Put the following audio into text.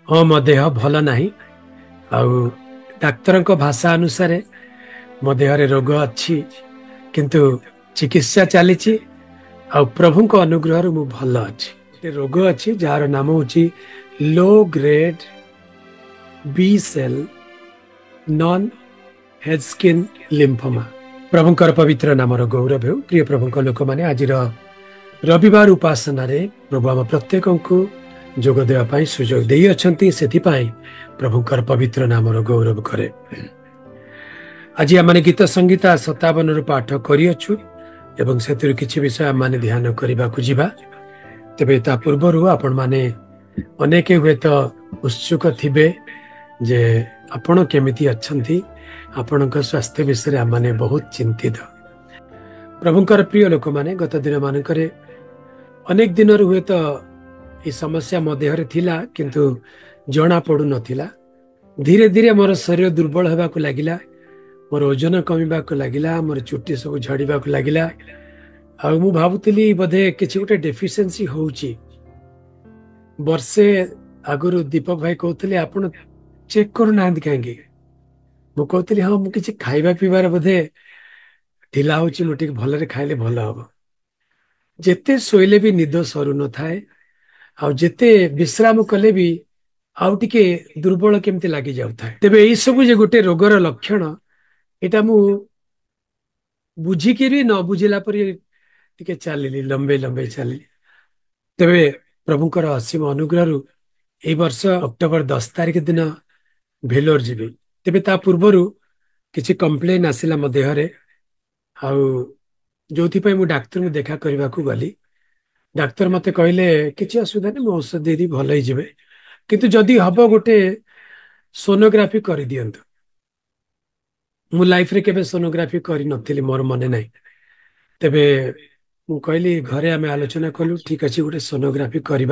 ହଁ ମୋ ଦେହ ଭଲ ନାହିଁ। ଆଉ ଡାକ୍ତରଙ୍କ ଭାଷା ଅନୁସାରେ ମୋ ଦେହରେ ରୋଗ ଅଛି, କିନ୍ତୁ ଚିକିତ୍ସା ଚାଲିଛି। ଆଉ ପ୍ରଭୁଙ୍କ ଅନୁଗ୍ରହରୁ ମୁଁ ଭଲ ଅଛି। ଗୋଟେ ରୋଗ ଅଛି ଯାହାର ନାମ ହଉଛି ଲୋ ଗ୍ରେଡ୍ ବି ସେଲ୍ ନନ୍ ହେଜକିନ୍ ଲିମ୍ଫୋମା। ପ୍ରଭୁଙ୍କର ପବିତ୍ର ନାମର ଗୌରବ ହେଉ। ପ୍ରିୟ ପ୍ରଭୁଙ୍କ ଲୋକମାନେ, ଆଜିର ରବିବାର ଉପାସନାରେ ପ୍ରଭୁ ଆମ ପ୍ରତ୍ୟେକଙ୍କୁ ଯୋଗ ଦେବା ପାଇଁ ସୁଯୋଗ ଦେଇଅଛନ୍ତି। ସେଥିପାଇଁ ପ୍ରଭୁଙ୍କର ପବିତ୍ର ନାମର ଗୌରବ କରେ। ଆଜି ଆମେ ଗୀତ ସଂଗୀତା 57ରୁ ପାଠ କରିଅଛୁ ଏବଂ ସେଥିରୁ କିଛି ବିଷୟ ଆମେ ଧ୍ୟାନ କରିବାକୁ ଯିବା। ତେବେ ତା ପୂର୍ବରୁ ଆପଣମାନେ ଅନେକ ହୁଏତ ଉତ୍ସୁକ ଥିବେ ଯେ ଆପଣ କେମିତି ଅଛନ୍ତି। ଆପଣଙ୍କ ସ୍ୱାସ୍ଥ୍ୟ ବିଷୟରେ ଆମେ ବହୁତ ଚିନ୍ତିତ। ପ୍ରଭୁଙ୍କର ପ୍ରିୟ ଲୋକମାନେ, ଗତ ଦିନ ମାନଙ୍କରେ ଅନେକ ଦିନରୁ ହୁଏତ এই ସମସ୍ୟା ମୋ ଦେହରେ ଥିଲା, କିନ୍ତୁ ଜଣା ପଡୁନଥିଲା। ଧୀରେ ଧୀରେ ମୋର ଶରୀର ଦୁର୍ବଳ ହେବାକୁ ଲାଗିଲା, ମୋର ଓଜନ କମିବାକୁ ଲାଗିଲା, ମୋର ଚୁଟି ସବୁ ଝଡ଼ିବାକୁ ଲାଗିଲା। ଆଉ ମୁଁ ଭାବୁଥିଲି ବୋଧେ କିଛି ଗୋଟେ ଡେଫିସିଏନ୍ସି ହଉଛି। ବର୍ଷେ ଆଗରୁ ଦୀପକ ଭାଇ କହୁଥିଲେ, ଆପଣ ଚେକ୍ କରୁନାହାନ୍ତି କାହିଁକି? ମୁଁ କହୁଥିଲି, ହଁ ମୁଁ କିଛି ଖାଇବା ପିଇବାରେ ବୋଧେ ଢିଲା ହଉଛି, ମୁଁ ଟିକେ ଭଲରେ ଖାଇଲେ ଭଲ ହବ। ଯେତେ ଶୋଇଲେ ବି ନିଦ ସରୁନଥାଏ, ଆଉ ଯେତେ ବିଶ୍ରାମ କଲେ ବି ଆଉ ଟିକେ ଦୁର୍ବଳ କେମିତି ଲାଗି ଯାଉଥାଏ। ତେବେ ଏଇ ସବୁ ଯେ ଗୋଟେ ରୋଗର ଲକ୍ଷଣ, ଏଇଟା ମୁଁ ବୁଝିକିରି ନ ବୁଝିଲା ପରି ଟିକେ ଚାଲିଲି, ଲମ୍ବେଇ ଲମ୍ବେଇ ଚାଲିଲି। ତେବେ ପ୍ରଭୁଙ୍କର ଅସୀମ ଅନୁଗ୍ରହରୁ ଏଇ ବର୍ଷ ଅକ୍ଟୋବର 10 ତାରିଖ ଦିନ ଭେଲୋର ଯିବି। ତେବେ ତା ପୂର୍ବରୁ କିଛି କମ୍ପ୍ଲେନ ଆସିଲା ମୋ ଦେହରେ, ଆଉ ଯୋଉଥିପାଇଁ ମୁଁ ଡାକ୍ତରଙ୍କୁ ଦେଖା କରିବାକୁ ଗଲି। ଡାକ୍ତର ମତେ କହିଲେ, କିଛି ଅସୁବିଧା ନାହିଁ, ମୁଁ ଔଷଧ ଦେଇଦେଇ ଭଲ ହେଇଯିବେ, କିନ୍ତୁ ଯଦି ହବ ଗୋଟେ ସୋନୋଗ୍ରାଫି କରିଦିଅନ୍ତୁ। ମୁଁ ଲାଇଫରେ କେବେ ସୋନୋଗ୍ରାଫି କରିନଥିଲି, ମୋର ମନେ ନାହିଁ। ତେବେ ମୁଁ କହିଲି, ଘରେ ଆମେ ଆଲୋଚନା କଲୁ, ଠିକ ଅଛି ଗୋଟେ ସୋନୋଗ୍ରାଫି କରିବା।